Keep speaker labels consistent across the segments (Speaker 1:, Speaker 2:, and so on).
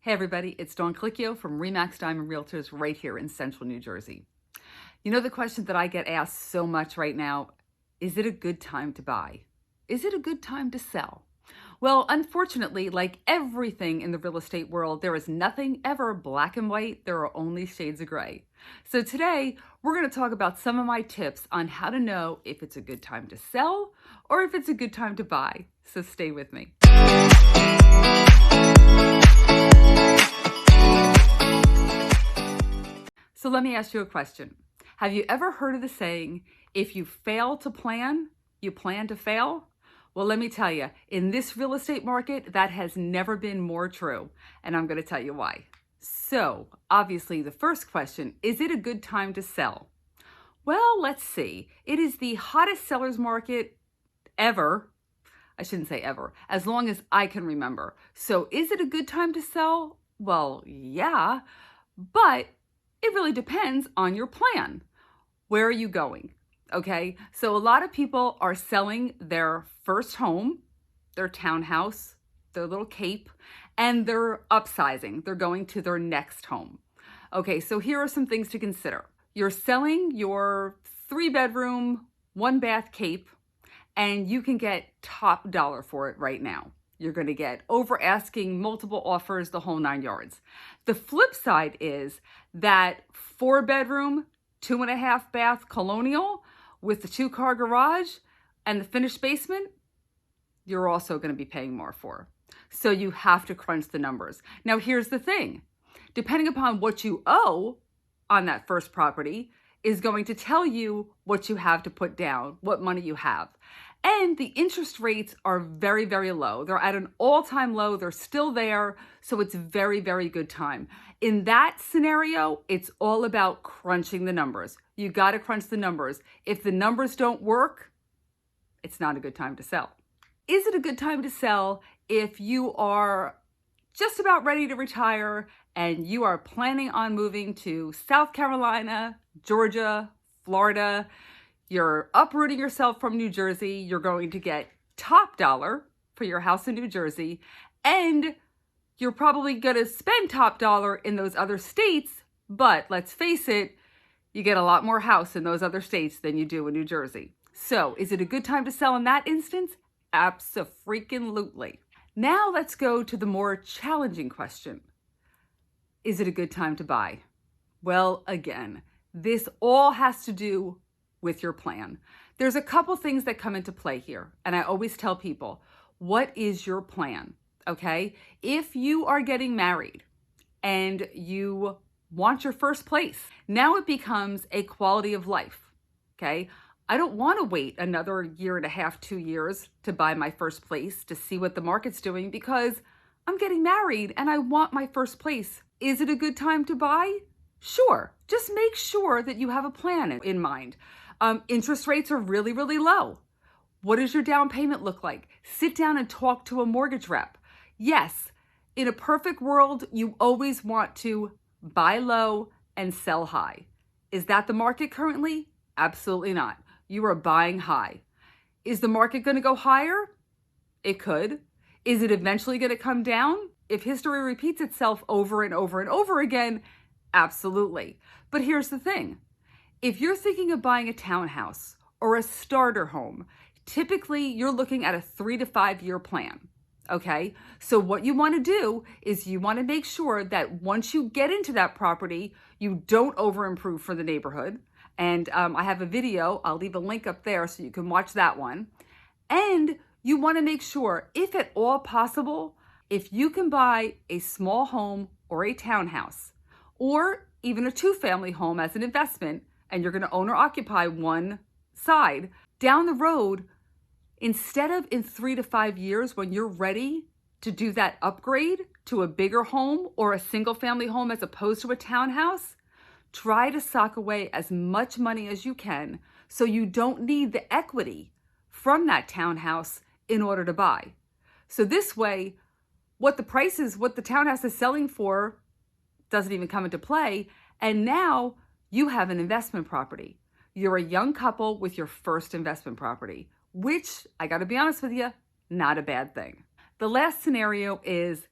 Speaker 1: Hey everybody, it's Dawn Clicchio from Remax Diamond Realtors right here in Central New Jersey. You know the question that I get asked so much right now, is it a good time to buy? Is it a good time to sell? Well, unfortunately, like everything in the real estate world, there is nothing ever black and white. There are only shades of gray. So today, we're going to talk about some of my tips on how to know if it's a good time to sell or if it's a good time to buy. So stay with me. So let me ask you a question. Have you ever heard of the saying, if you fail to plan, you plan to fail? Well, let me tell you, in this real estate market, that has never been more true. And I'm going to tell you why. So obviously the first question, is it a good time to sell? Well, let's see. It is the hottest sellers market ever. I shouldn't say ever, as long as I can remember. So is it a good time to sell? Well, yeah, but it really depends on your plan. Where are you going? Okay, so a lot of people are selling their first home, their townhouse, their little cape, and they're upsizing. They're going to their next home. Okay, so here are some things to consider. You're selling your 3-bedroom, 1-bath cape, and you can get top dollar for it right now. You're going to get over asking, multiple offers, the whole 9 yards. The flip side is that 4-bedroom, 2.5-bath colonial with the 2-car garage and the finished basement, you're also going to be paying more for. So you have to crunch the numbers. Now, here's the thing. Depending upon what you owe on that first property is going to tell you what you have to put down, what money you have. And the interest rates are very, very low. They're at an all-time low. They're still there. So it's very, very good time. In that scenario, it's all about crunching the numbers. You got to crunch the numbers. If the numbers don't work, it's not a good time to sell. Is it a good time to sell if you are just about ready to retire and you are planning on moving to South Carolina, Georgia, Florida? You're uprooting yourself from New Jersey. You're going to get top dollar for your house in New Jersey. And you're probably going to spend top dollar in those other states. But let's face it, you get a lot more house in those other states than you do in New Jersey. So is it a good time to sell in that instance? Abso-freaking-lutely. Now let's go to the more challenging question. Is it a good time to buy? Well, again, this all has to do with your plan. There's a couple things that come into play here. And I always tell people, what is your plan? Okay. If you are getting married and you want your first place, now it becomes a quality of life. Okay. I don't want to wait another 1.5, 2 years to buy my first place to see what the market's doing because I'm getting married and I want my first place. Is it a good time to buy? Sure. Just make sure that you have a plan in mind. Interest rates are really, really low. What does your down payment look like? Sit down and talk to a mortgage rep. Yes, in a perfect world, you always want to buy low and sell high. Is that the market currently? Absolutely not. You are buying high. Is the market going to go higher? It could. Is it eventually going to come down? If history repeats itself over and over and over again, absolutely. But here's the thing. If you're thinking of buying a townhouse or a starter home, typically you're looking at a 3 to 5 year plan. Okay. So what you want to do is you want to make sure that once you get into that property, you don't over improve for the neighborhood. And I have a video, I'll leave a link up there so you can watch that one. And you want to make sure, if at all possible, if you can buy a small home or a townhouse or even a 2-family home as an investment, and you're going to own or occupy one side, down the road, instead of in 3 to 5 years when you're ready to do that upgrade to a bigger home or a single-family home as opposed to a townhouse, try to sock away as much money as you can so you don't need the equity from that townhouse in order to buy. So this way, what the townhouse is selling for doesn't even come into play. And now you have an investment property. You're a young couple with your first investment property, which, I got to be honest with you, not a bad thing. The last scenario is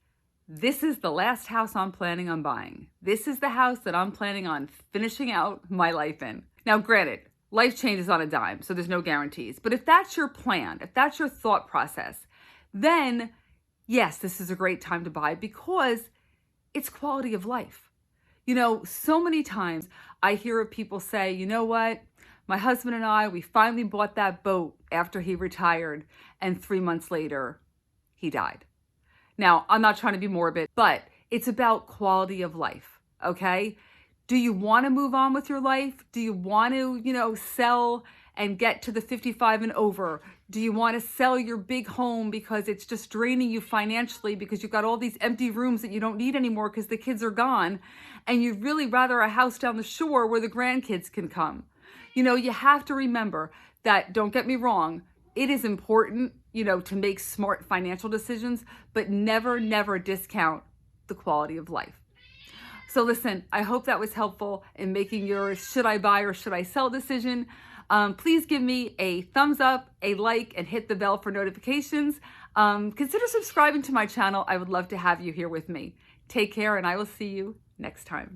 Speaker 1: this is the last house I'm planning on buying. This is the house that I'm planning on finishing out my life in. Now, granted, life changes on a dime, so there's no guarantees. But if that's your plan, if that's your thought process, then yes, this is a great time to buy because it's quality of life. You know, so many times I hear of people say, you know what? My husband and I, we finally bought that boat after he retired, and 3 months later, he died. Now, I'm not trying to be morbid, but it's about quality of life, okay? Do you want to move on with your life? Do you want to, sell and get to the 55 and over? Do you want to sell your big home because it's just draining you financially because you've got all these empty rooms that you don't need anymore because the kids are gone, and you'd really rather a house down the shore where the grandkids can come? You have to remember that, don't get me wrong, it is important, to make smart financial decisions, but never, never discount the quality of life. So listen, I hope that was helpful in making your should I buy or should I sell decision. Please give me a thumbs up, a like, and hit the bell for notifications. Consider subscribing to my channel. I would love to have you here with me. Take care, and I will see you next time.